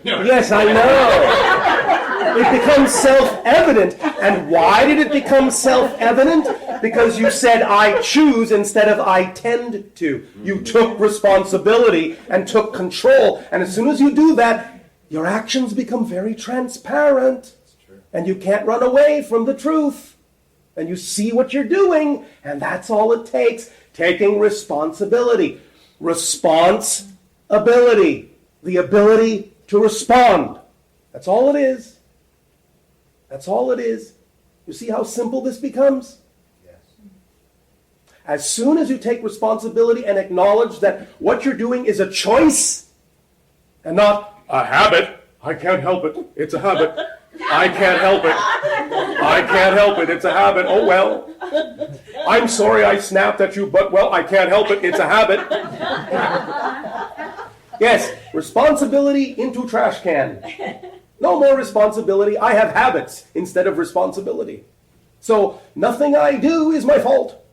Yes, I know. It becomes self-evident. And why did it become self-evident? Because you said, I choose instead of I tend to. You took responsibility and took control. And as soon as you do that, your actions become very transparent. And you can't run away from the truth. And you see what you're doing. And that's all it takes. Taking responsibility. Responsibility. The ability to respond. That's all it is. That's all it is. You see how simple this becomes? Yes. As soon as you take responsibility and acknowledge that what you're doing is a choice and not a habit. I can't help it. It's a habit. I can't help it. I can't help it. It's a habit. Oh, well. I'm sorry I snapped at you, but, well, I can't help it. It's a habit. Yes, responsibility into trash can. No more responsibility. I have habits instead of responsibility. So nothing I do is my fault.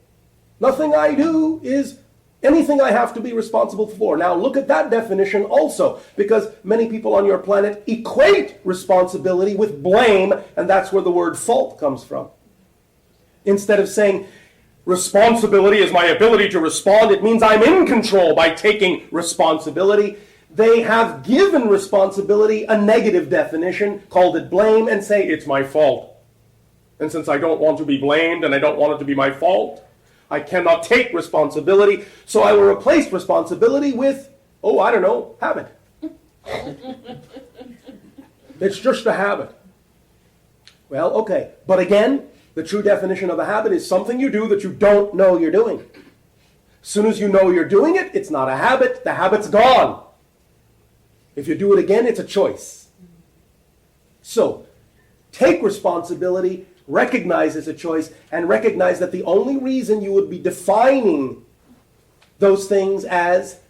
Nothing I do is anything I have to be responsible for. Now look at that definition also, because many people on your planet equate responsibility with blame, and that's where the word fault comes from. Instead of saying responsibility is my ability to respond, it means I'm in control by taking responsibility. They have given responsibility a negative definition, called it blame, and say it's my fault. And since I don't want to be blamed and I don't want it to be my fault, I cannot take responsibility, so I will replace responsibility with, oh, I don't know, habit. It's just a habit. Well, okay. But again, the true definition of a habit is something you do that you don't know you're doing. As soon as you know you're doing it, it's not a habit. The habit's gone. If you do it again, it's a choice. So, take responsibility, recognize it's a choice, and recognize that the only reason you would be defining those things as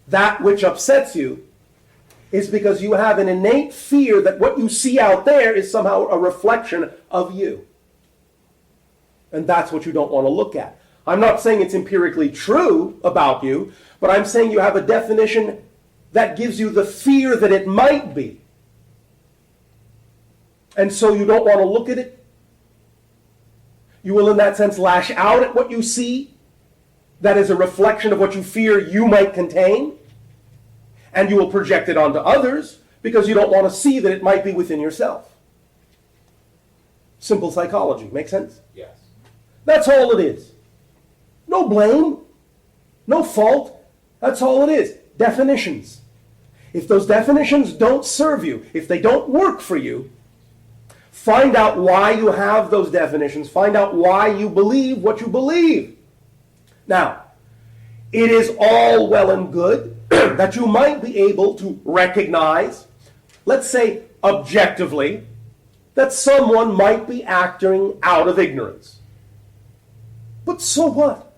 that which upsets you is because you have an innate fear that what you see out there is somehow a reflection of you. And that's what you don't want to look at. I'm not saying it's empirically true about you, but I'm saying you have a definition that gives you the fear that it might be. And so you don't want to look at it. You will, in that sense, lash out at what you see. That is a reflection of what you fear you might contain. And you will project it onto others because you don't want to see that it might be within yourself. Simple psychology. Make sense? Yes. That's all it is. No blame. No fault. That's all it is. Definitions. If those definitions don't serve you, if they don't work for you, find out why you have those definitions. Find out why you believe what you believe. Now, it is all well and good that you might be able to recognize, let's say objectively, that someone might be acting out of ignorance. But so what?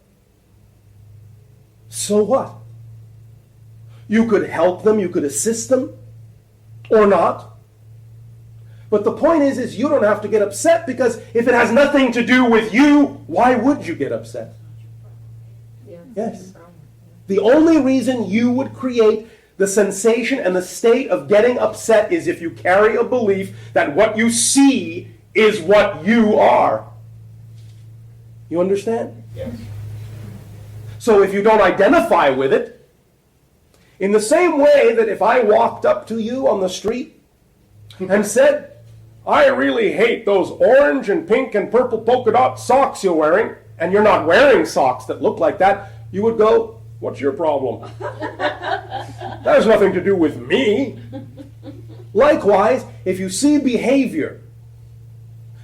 So what? You could help them, you could assist them, or not. But the point is you don't have to get upset, because if it has nothing to do with you, why would you get upset? Yes. The only reason you would create the sensation and the state of getting upset is if you carry a belief that what you see is what you are. You understand? Yes. So if you don't identify with it, in the same way that if I walked up to you on the street and said, I really hate those orange and pink and purple polka dot socks you're wearing, and you're not wearing socks that look like that, you would go, what's your problem? That has nothing to do with me. Likewise, if you see behavior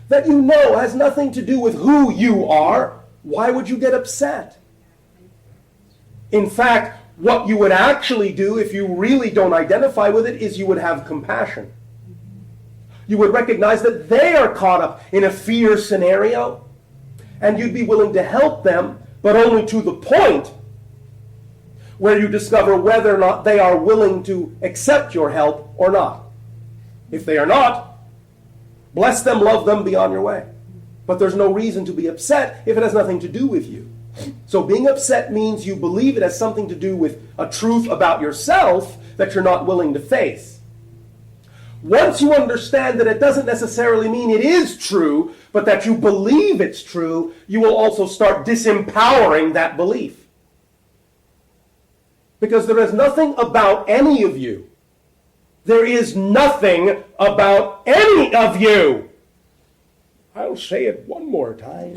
that you know has nothing to do with who you are, why would you get upset? In fact, what you would actually do if you really don't identify with it is you would have compassion. You would recognize that they are caught up in a fear scenario, and you'd be willing to help them, but only to the point where you discover whether or not they are willing to accept your help or not. If they are not, bless them, love them, be on your way. But there's no reason to be upset if it has nothing to do with you. So being upset means you believe it has something to do with a truth about yourself that you're not willing to face. Once you understand that it doesn't necessarily mean it is true, but that you believe it's true, you will also start disempowering that belief. Because there is nothing about any of you. There is nothing about any of you. I'll say it one more time.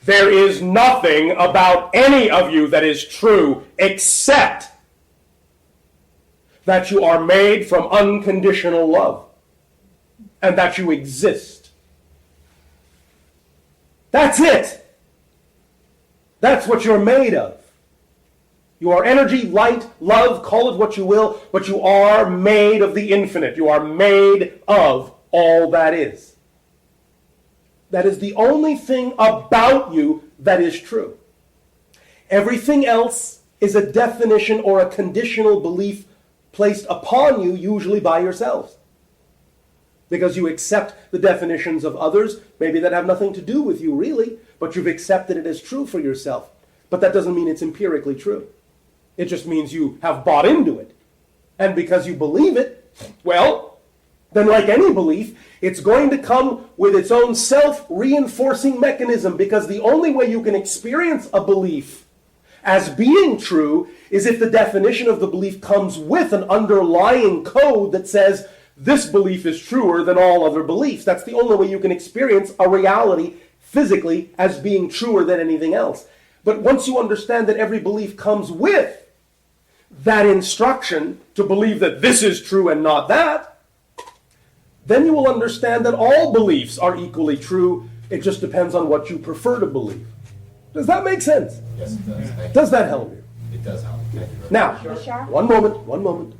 There is nothing about any of you that is true except that you are made from unconditional love and that you exist. That's it. That's what you're made of. You are energy, light, love, call it what you will, but you are made of the infinite. You are made of all that is. That is the only thing about you that is true. Everything else is a definition or a conditional belief placed upon you, usually by yourselves. Because you accept the definitions of others, maybe that have nothing to do with you really, but you've accepted it as true for yourself. But that doesn't mean it's empirically true. It just means you have bought into it. And because you believe it, well, then like any belief, it's going to come with its own self-reinforcing mechanism, because the only way you can experience a belief as being true is if the definition of the belief comes with an underlying code that says, this belief is truer than all other beliefs. That's the only way you can experience a reality physically as being truer than anything else. But once you understand that every belief comes with that instruction to believe that this is true and not that, then you will understand that all beliefs are equally true. It just depends on what you prefer to believe. Does that make sense? Yes, it does. Does that help you? It does help. Now, Bashar? one moment.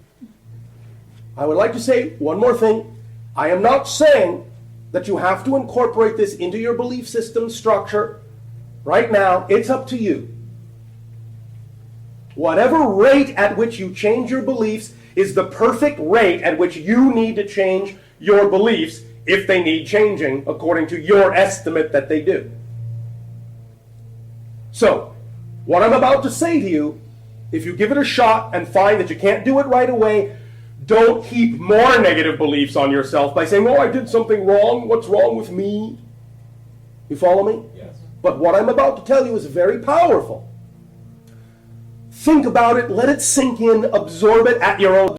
I would like to say one more thing. I am not saying that you have to incorporate this into your belief system structure right now. It's up to you. Whatever rate at which you change your beliefs is the perfect rate at which you need to change your beliefs if they need changing according to your estimate that they do. So, what I'm about to say to you, if you give it a shot and find that you can't do it right away, don't heap more negative beliefs on yourself by saying, oh, I did something wrong. What's wrong with me? You follow me? Yes. But what I'm about to tell you is very powerful. Think about it, let it sink in, absorb it at your own